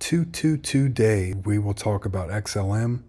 Today, we will talk about XLM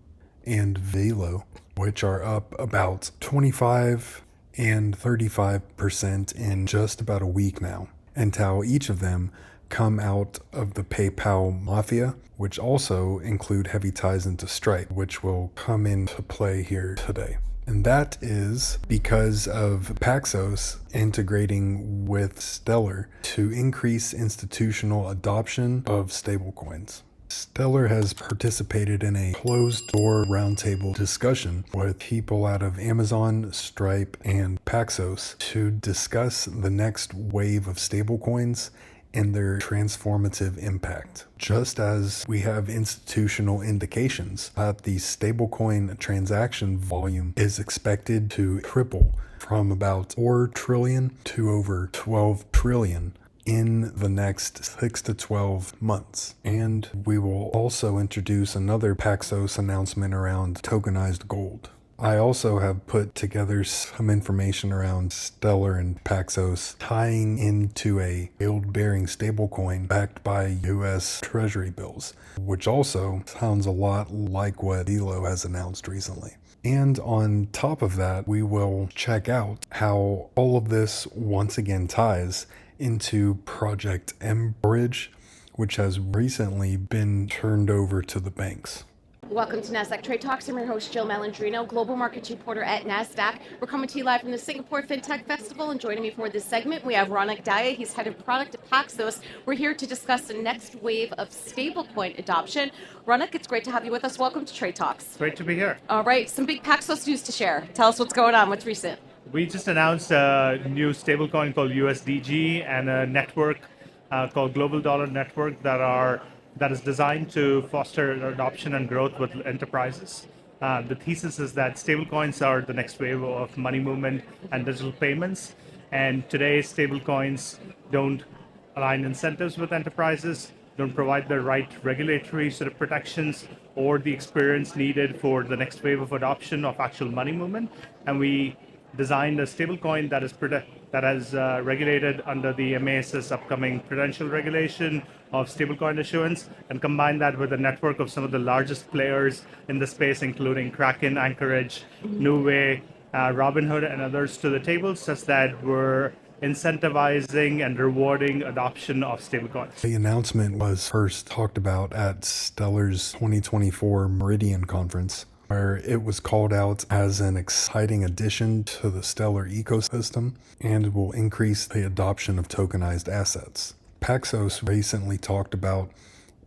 and Velo, which are up about 25 and 35% in just about a week now, and how each of them come out of the PayPal mafia, which also include heavy ties into Stripe, which will come into play here today. And that is because of Paxos integrating with Stellar to increase institutional adoption of stablecoins. Stellar has participated in a closed-door roundtable discussion with people out of Amazon, Stripe, and Paxos to discuss the next wave of stablecoins and their transformative impact. Just as we have institutional indications that the stablecoin transaction volume is expected to triple from about 4 trillion to over 12 trillion in the next 6 to 12 months. And we will also introduce another Paxos announcement around tokenized gold. I also have put together some information around Stellar and Paxos tying into a yield-bearing stablecoin backed by US Treasury bills, which also sounds a lot like what Velo has announced recently. And on top of that, we will check out how all of this once again ties into Project mBridge, which has recently been turned over to the banks. Welcome to NASDAQ Trade Talks. I'm your host, Jill Malandrino, Global Markets Reporter at NASDAQ. We're coming to you live from the Singapore Fintech Festival, and joining me for this segment, we have Ronak Daya. He's head of product at Paxos. We're here to discuss the next wave of stablecoin adoption. Ronak, it's great to have you with us. Welcome to Trade Talks. Great to be here. All right, some big Paxos news to share. Tell us what's going on. What's recent? We just announced a new stablecoin called USDG and a network called Global Dollar Network that is designed to foster adoption and growth with enterprises. The thesis is that stablecoins are the next wave of money movement and digital payments. And today, stablecoins don't align incentives with enterprises, don't provide the right regulatory sort of protections or the experience needed for the next wave of adoption of actual money movement. And we designed a stablecoin that is regulated under the MAS's upcoming prudential regulation of stablecoin issuance, and combine that with a network of some of the largest players in the space, including Kraken, Anchorage, Nuvei, Robinhood, and others to the table, such that we're incentivizing and rewarding adoption of stablecoins. The announcement was first talked about at Stellar's 2024 Meridian conference, where it was called out as an exciting addition to the Stellar ecosystem and will increase the adoption of tokenized assets. Paxos recently talked about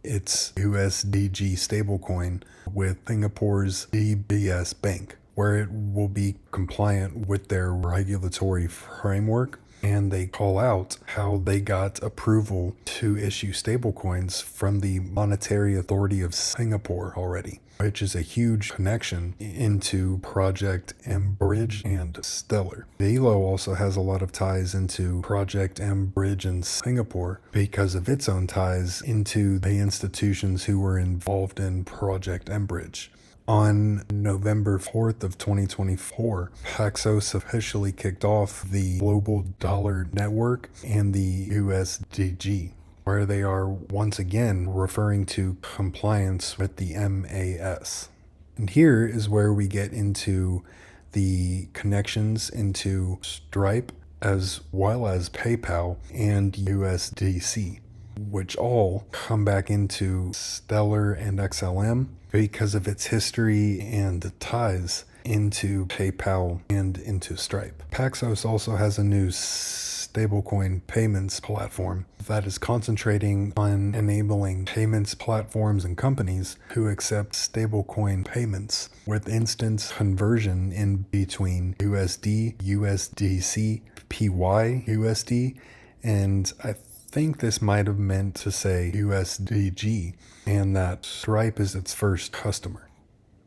its USDG stablecoin with Singapore's DBS Bank, where it will be compliant with their regulatory framework, and they call out how they got approval to issue stablecoins from the Monetary Authority of Singapore already, which is a huge connection into Project mBridge and Stellar. Velo also has a lot of ties into Project mBridge in Singapore because of its own ties into the institutions who were involved in Project mBridge. On November 4th of 2024, Paxos officially kicked off the Global Dollar Network and the USDG, where they are once again referring to compliance with the MAS. And here is where we get into the connections into Stripe as well as PayPal and USDC, which all come back into Stellar and XLM because of its history and ties into PayPal and into Stripe. Paxos also has a new stablecoin payments platform that is concentrating on enabling payments platforms and companies who accept stablecoin payments with instant conversion in between USD, USDC, PYUSD, and I think this might have meant to say USDG, and that Stripe is its first customer.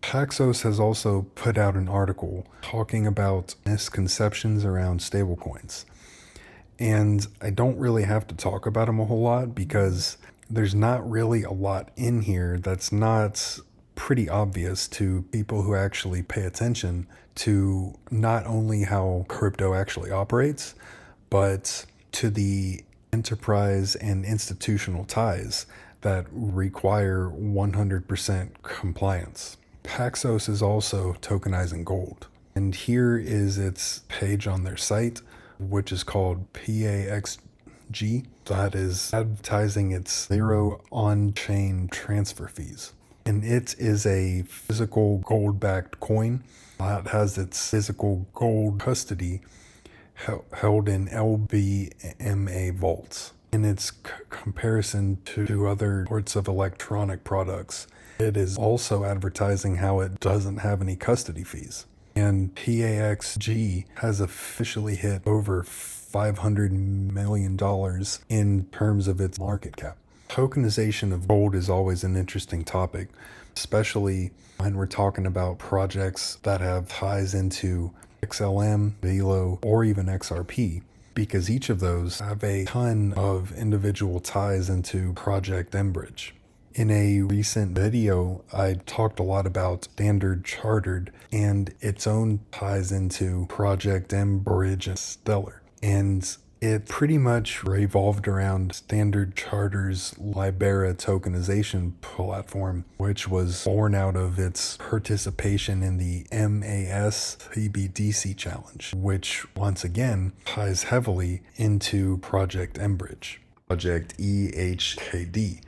Paxos has also put out an article talking about misconceptions around stablecoins. And I don't really have to talk about them a whole lot because there's not really a lot in here that's not pretty obvious to people who actually pay attention to not only how crypto actually operates, but to the enterprise and institutional ties that require 100% compliance. Paxos is also tokenizing gold. And here is its page on their site, which is called PAXG. That is advertising its zero on-chain transfer fees. And it is a physical gold-backed coin that has its physical gold custody held in LBMA vaults. In its comparison to other sorts of electronic products, it is also advertising how it doesn't have any custody fees. And PAXG has officially hit over $500 million in terms of its market cap. Tokenization of gold is always an interesting topic, especially when we're talking about projects that have ties into XLM, Velo, or even XRP, because each of those have a ton of individual ties into Project mBridge. In a recent video, I talked a lot about Standard Chartered and its own ties into Project mBridge and Stellar. And it pretty much revolved around Standard Charter's Libera tokenization platform, which was born out of its participation in the MAS CBDC challenge, which once again ties heavily into Project mBridge. Project EHKD,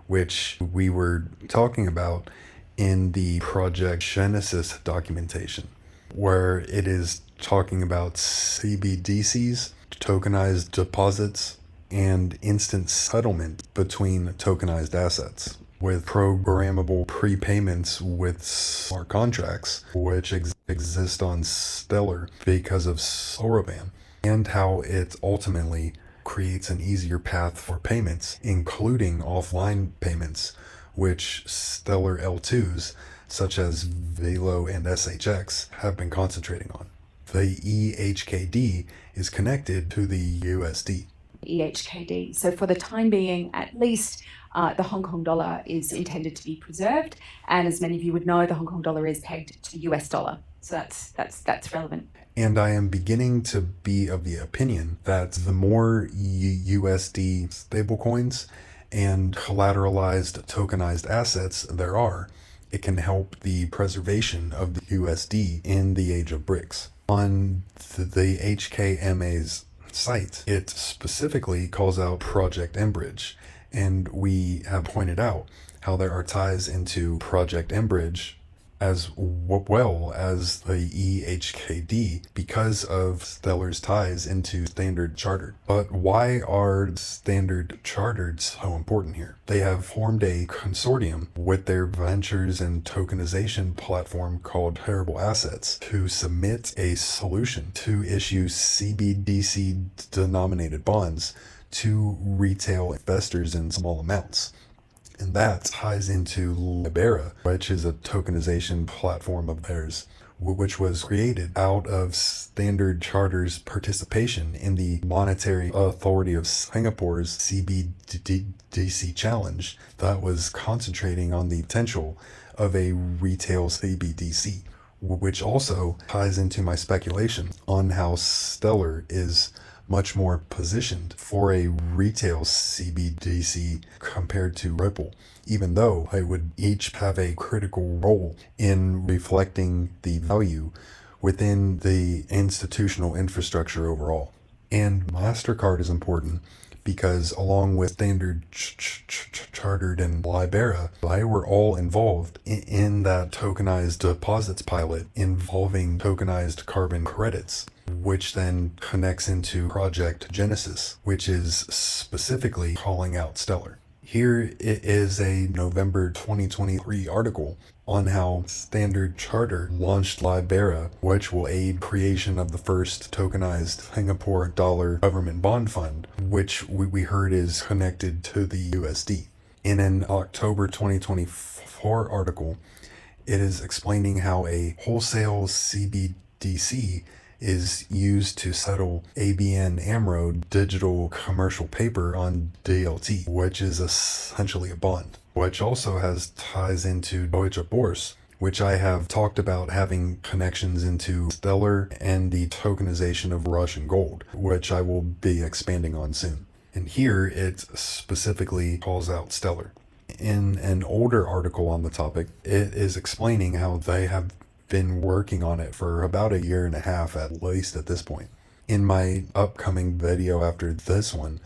which we were talking about in the Project Genesis documentation, where it is talking about CBDCs, tokenized deposits, and instant settlement between tokenized assets, with programmable prepayments with smart contracts, which exist on Stellar because of Soroban, and how it ultimately creates an easier path for payments, including offline payments, which Stellar L2s, such as Velo and SHX, have been concentrating on. The EHKD is connected to the USD. EHKD. So for the time being, at least, the Hong Kong dollar is intended to be preserved, and as many of you would know, the Hong Kong dollar is pegged to the US dollar. So that's relevant. And I am beginning to be of the opinion that the more USD stablecoins and collateralized tokenized assets there are, it can help the preservation of the USD in the age of BRICS. On the HKMA's site, it specifically calls out Project mBridge, and we have pointed out how there are ties into Project mBridge as well as the EHKD because of Stellar's ties into Standard Chartered. But why are Standard Chartered so important here? They have formed a consortium with their ventures and tokenization platform called Terrible Assets to submit a solution to issue CBDC denominated bonds to retail investors in small amounts. And that ties into Libera, which is a tokenization platform of theirs, which was created out of Standard Charter's participation in the Monetary Authority of Singapore's CBDC challenge that was concentrating on the potential of a retail CBDC, which also ties into my speculation on how Stellar is much more positioned for a retail CBDC compared to Ripple, even though they would each have a critical role in reflecting the value within the institutional infrastructure overall. And MasterCard is important because along with Standard Chartered and Libera, they were all involved in that tokenized deposits pilot involving tokenized carbon credits, which then connects into Project Genesis, which is specifically calling out Stellar. Here is a November 2023 article on how Standard Chartered launched Libera, which will aid creation of the first tokenized Singapore dollar government bond fund, which we heard is connected to the USD. In an October 2024 article, it is explaining how a wholesale CBDC is used to settle ABN AMRO digital commercial paper on DLT, which is essentially a bond, which also has ties into Deutsche Börse, which I have talked about having connections into Stellar and the tokenization of Russian gold, which I will be expanding on soon. And here it specifically calls out Stellar. In an older article on the topic, it is explaining how they have been working on it for about a year and a half, at least at this point. In my upcoming video after this one,